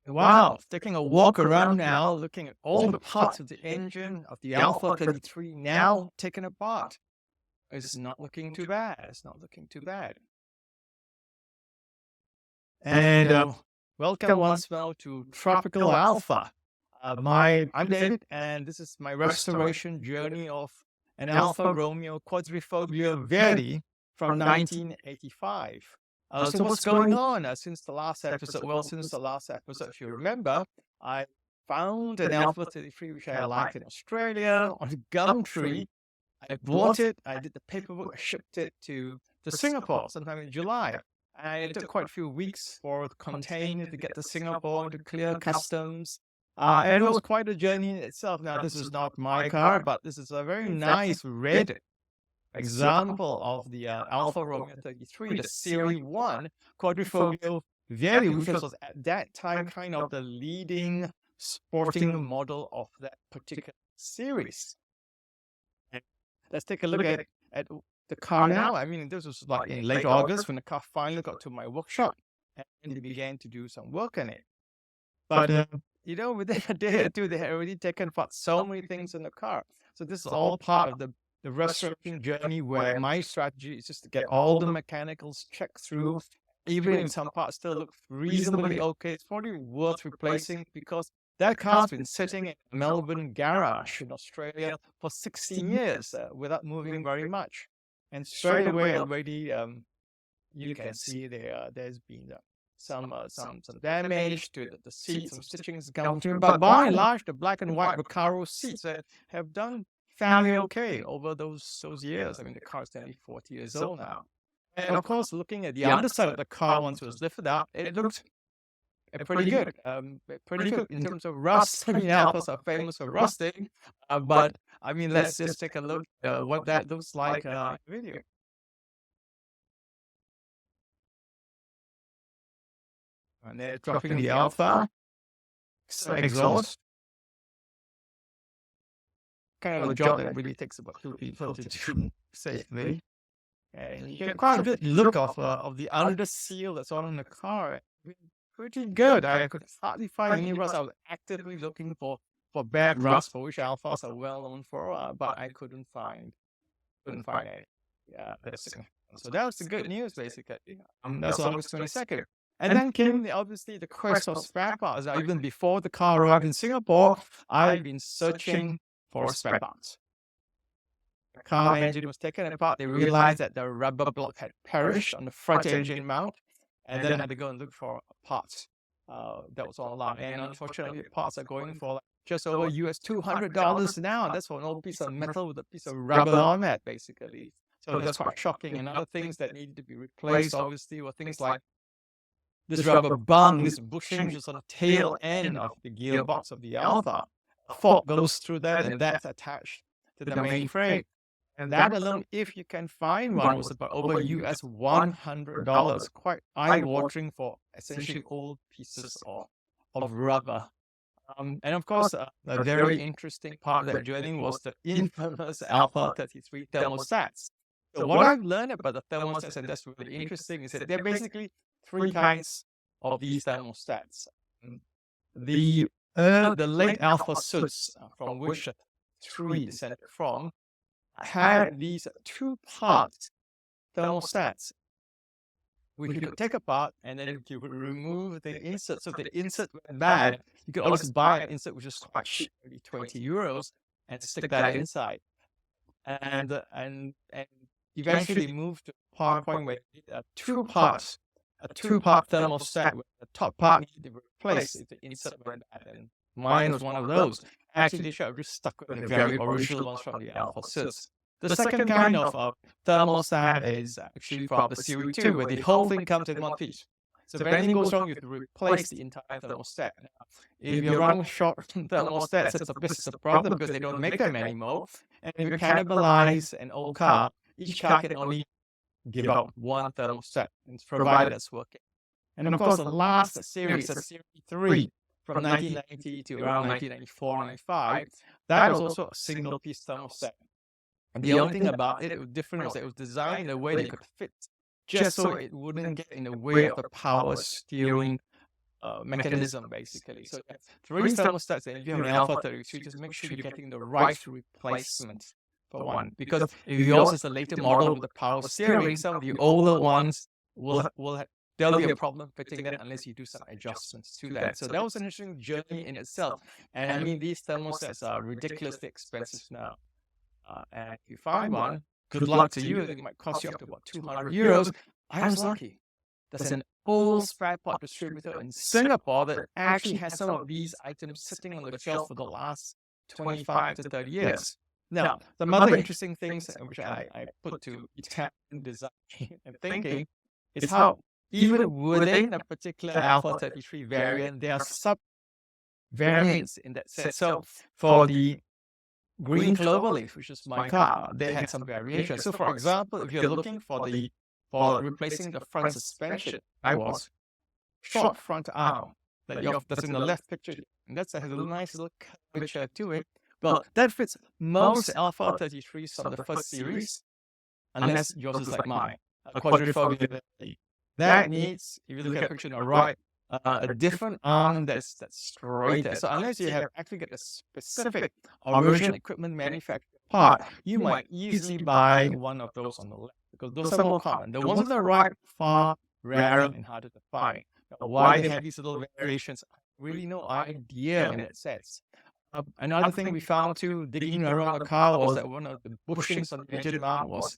Wow, taking a walk around now, looking at all the parts of the engine of the Alpha 33 now taken apart. It's not looking too bad. It's not looking too bad. And welcome once more to Tropical Alpha. I'm David, and this is my restoration journey of an Alfa Romeo Quadrifoglio Verde from 1985. So what's going on since the last episode? Well, since the last episode, if you remember, I found an Alpha 33 which I liked in Australia on Gumtree. I bought it, I did the paperwork, I shipped it to Singapore sometime in July. And it took quite a few weeks for the container to get to Singapore to clear customs. And it was quite a journey in itself. Now, this is not my car, but this is a very nice red example of the Alfa Romeo 33, the Series 1 Quadrifoglio Verde, which was at that time kind of the leading sporting model of that particular series. And let's take a look at the car now. I mean, this was like in late August when the car finally got to my workshop and they began to do some work on it. But, within a day or two, they had already taken apart so many things in the car. So this is all part of the restoration journey where my strategy is just to get all the mechanicals checked through. Even if some parts still look reasonably okay, it's probably worth replacing because that car's been sitting in a Melbourne garage in Australia for 16 years without moving very much. And straight away already, you can see there's been some damage to the seats, some stitchings come through. But by and large, the black and white Recaro seats have done fairly okay over those years. I mean, the car's nearly 40 years old now. And of course, looking at the underside of the car once it was lifted up, it looked pretty good. Pretty good in terms of rust. I mean, Alphas are famous for rusting, but I mean, let's just take a look at what that looks like in the video. And they're dropping the Alpha exhaust. Kind of a job that really takes about 2 people to do safely. And you get quite a good look of the under seal that's on the car. Pretty good. I could hardly find any rust. I was actively looking for bad rust, for which Alphas are well known for, but I couldn't find any. Yeah, so that was the good news, basically. That's August 22nd. And then came obviously the quest of spare parts. Even before the car arrived in Singapore, I've been searching for spare parts. The car engine was taken apart. They realized that the rubber block had perished on the front engine mount, and then had to go and look for parts. That was online. And unfortunately, parts are going for just over US $200 now. That's for an old piece of metal with a piece of rubber on it, basically. So that's quite shocking. And other things that needed to be replaced, obviously, were things like this rubber bung, this bushing, which is on the tail end of the gearbox of the Alpha. A fork goes through that, and that's attached to the main frame. And that alone, if you can find one, was about over US $100. Quite eye-watering for essentially old pieces of rubber. And of course, a very interesting part of that journey was the infamous Alpha 33 thermostats. So what I've learned about the thermostats, and that's really interesting, is that there are basically 3 kinds of these thermostats. The late Alpha suits, from which 3 descended from, had these 2-part thermostats, which you could take apart, and then you would remove the insert. So if the insert went bad, you could always buy an insert which is quite cheap, maybe 20 euros, and stick that inside. And eventually moved to a point where you need a 2-part thermostat with the top part needed to be replaced if the insert went bad. And mine was one of those. Actually, they should have just stuck with the very original ones from the Alpha suits. The second kind of thermostat is actually from the Series 2, where the whole thing comes in one piece. So if anything goes wrong, you have to replace the entire thermostat. Now, if you run short thermostats, it's a business problem because they don't make them anymore. And if you cannibalize an old car, each car can only give out one thermostat, provided it's working. And of course, the last series, the Series 3, from 1990 to around 1994, 95, that was also a single-piece thermostat. And the only thing about it was different was that it was designed in a way that it could fit, just so it wouldn't get in the way of the power steering mechanism, basically. So for these thermostats, if you have an Alpha 33, just make sure you're getting the right replacement for one. Because if yours is a later model with the power steering, some of the older ones there'll be a problem fitting that unless you do some adjustments to that. So that was an interesting journey in itself. And I mean, these thermostats are ridiculously expensive now. And if you find one, good luck to you. It might cost you up to about 200 euros. I was lucky. There's an old spare part distributor in Singapore that actually has some of these items sitting on the shelf for the last 25 to 30 years. Now, some other interesting things which I put to Italian design and thinking is how even within a particular Alpha 33 variant, there are sub-variants in that set. So for the green cloverleaf, which is my car, they had some variations. So for example, if you're looking for replacing the front suspension, I was short front arm that's in the left picture, and has a nice little curvature to it. Well, that fits most Alpha 33s from the first series, unless yours is like mine, a Quadrifoglio Verde. That needs, if you look at the picture on the right, a different arm that's straighter. So unless you have actually get a specific original equipment manufactured part, you might easily buy one of those on the left, because those are more common. The ones on the right are far rarer and harder to find. Now, why they have these little variations, I have really no idea in that sense. Another thing we found too, digging around the car, was that one of the bushings on the engine mount was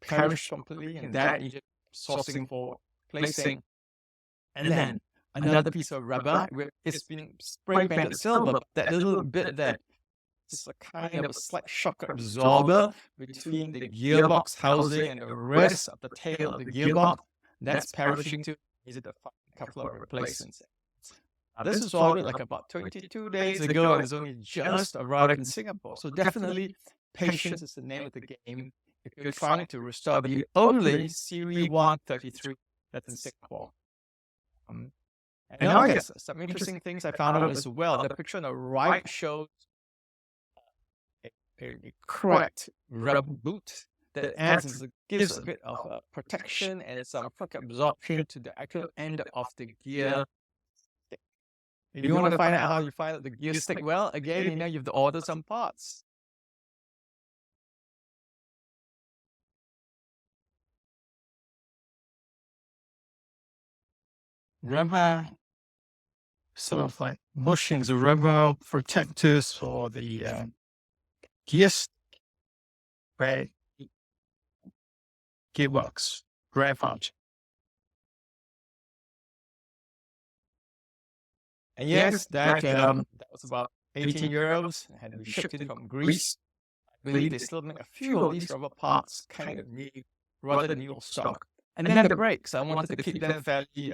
perished completely, and that needed sourcing for placing. And then another piece of rubber, it's been spray painted silver, but that little bit that is a kind of a slight shock absorber between the gearbox housing and the rest of the tail of the gearbox, that's perishing too. Is it a couple of replacements? This was all like about 22 days ago, and it's only just arrived in Singapore. So definitely, patience is the name of the game if you're trying to restore the only Series 133 that's in Singapore. And now, yes, some interesting things I found out as well. The picture on the right shows a cracked rubber boot that gives a bit of protection and some shock absorption to the actual end of the gear. If you want to find out how you find out the gear stick, well, again, you have to order some parts. Rubber, sort of like bushings of rubber protectors for the gear gearbox, graphite. And yes, that was about 18 euros. It had to be shipped in from Greece. I believe they still make a few of these rubber parts, kind of new, rather than new stock. And then the brakes, I wanted to keep them fairly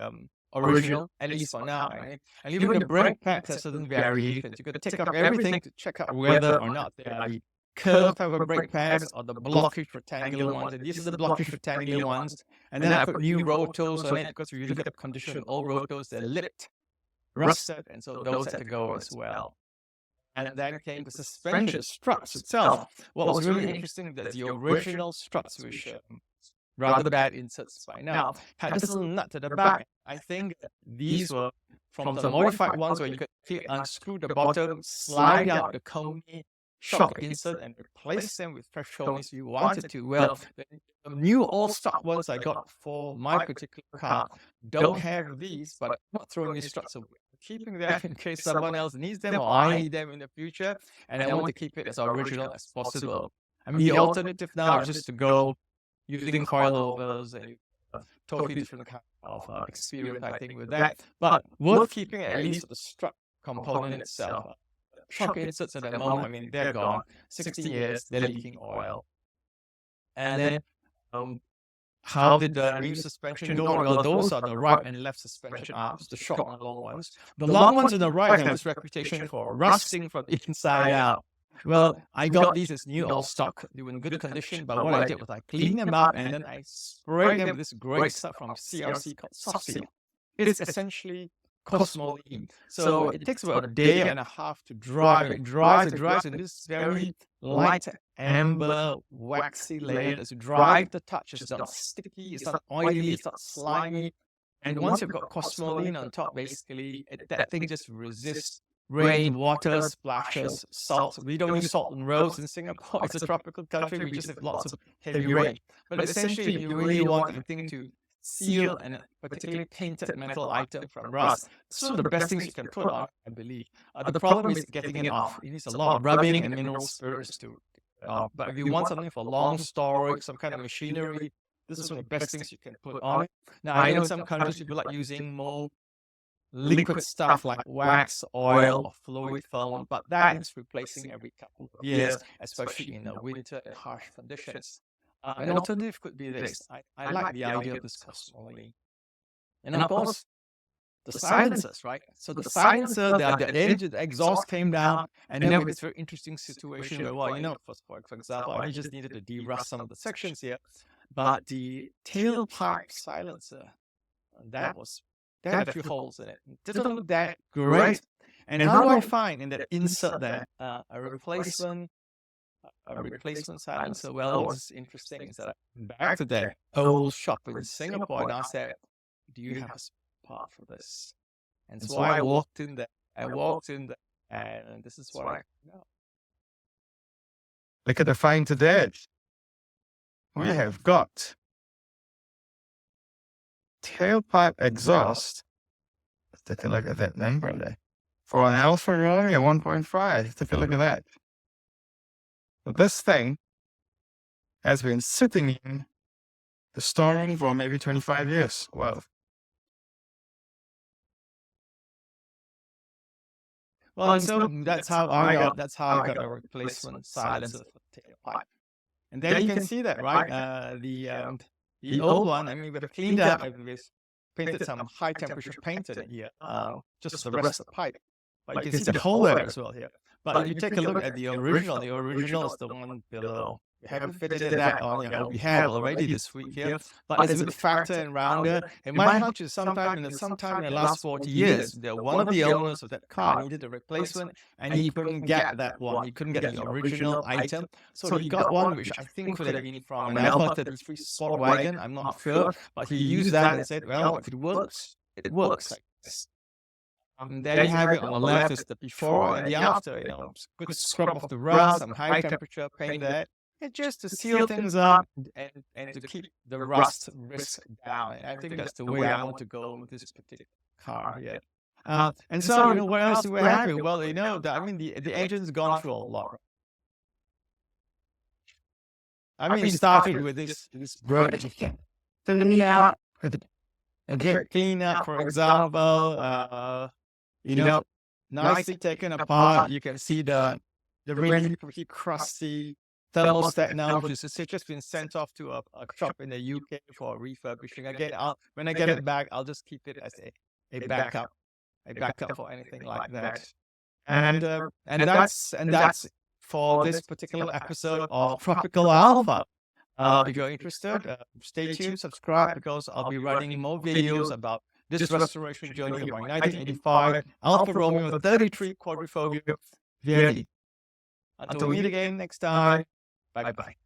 original, at least for now. Right? And even the brake pads have certain variations. You got to take off everything to check out whether or not they are the curved type of brake pads or the blockish rectangular ones. And these are the blockish rectangular ones. And then I put new rotors on it, because if you look at the condition of old rotors, they're lipped, rusted, and so those had to go as well. And then came the suspension struts itself. What was really interesting that the original struts, which rather bad inserts by now, had this little nut at the back. I think these were from the modified ones where you could unscrew the bottom, slide out the Coney shock insert, and replace them with fresh Coneys if you wanted to. Well, the new all-stock ones I got for my particular car don't have these, but I'm not throwing these struts away. Keeping them in case someone else needs them or I need them in the future, and I want to keep it as original as possible. I mean, the alternative now is just to go using coilovers and totally different kind of experience, I think, with that. But worth keeping at least the strut component itself. Shock inserts at the moment, I mean, they're gone. 16 years, they're leaking oil. And then, how did the new suspension go? Well, those are the right and left suspension arms, the short and long ones. The long ones on the right have this reputation for rusting from the inside out. Well, I got these as new all stock. They were in good condition, but what I did was I cleaned them up and then I sprayed them with this great stuff from CRC called Soft Seal. It is essentially Cosmoline. So it takes about a day and a half to dry. It dries in this very light amber waxy layer that's dry to touch. It's not sticky, it's not oily, it's not slimy. And once you've got cosmoline on top, basically, that thing just resists rain, water, splashes, salt. We don't use salt on roads in Singapore. It's a tropical country. We just have lots of heavy rain. But essentially, if you really want anything to seal and particularly painted metal item from rust, it's one of the best things you can put on, I believe. The problem is getting it off. It needs a lot of rubbing and mineral spirits to. But if you want something for long storage, some kind of machinery, this is one of the best things you can put on it. Now, I know in some countries people like using more liquid stuff like wax, oil, or fluid film, but that is replacing every couple of years, especially in the winter and harsh conditions. An alternative could be this. I like the idea of this cosmoline. And of course, the silencers, right? So the silencer, the engine, the exhaust came down, and then we had this very interesting situation where, well, you know, for example, I just needed to de-rust some of the sections here, but the tailpipe silencer, that had a few holes in it. It didn't look that great. And how do I find in that insert there a replacement silencer? Well, what's interesting is that I went back to that old shop in Singapore and I said, do you have a part for this? And so I walked in there. And this is what I got. Look at the find today. We have got tailpipe exhaust. Let's take a look at that number there. For an Alfa Romeo 1.5, let's take a look at that. So this thing has been sitting in the storeroom for maybe 25 years. Well, and so that's how I got a replacement silencer for the tailpipe. And then you can see that, right? The old one, I mean, we've cleaned up, we've painted some high temperature paint in it here, just the rest of the pipe. But you can see the hole there as well here. But you take a look at the original is the one below. We haven't fitted that on, we have already this week here, but it's a bit fatter and rounder. And my hunch is sometime in the last 40 years, one of the owners of that car needed a replacement, and he couldn't get that one. He couldn't get the original item. So he got one which I think could have been from an Alfa 33 Sport Wagon, I'm not sure, but he used that and said, well, if it works, it works. Like this. There you have it on the left is the before and the after, good scrub off the rust, some high temperature paint there. It's just to seal things up and to keep the rust risk down. And I think that's the way I want to go with this particular car. Yeah. And so, what else do we have here? Well, the engine's gone through a lot. Starting with this brush. Clean up, for example, nicely taken apart. You can see the really pretty crusty thermostat now, which has just been sent off to a shop in the UK for refurbishing. Again, when I get it back, I'll just keep it as a backup for anything like that. And that's for this particular episode of Tropical Alpha. If you're interested, stay tuned, subscribe, because I'll be running more videos about this restoration journey of my 1985 Alfa Romeo 33 Quadrifoglio Verde. Until we meet again next time, bye-bye.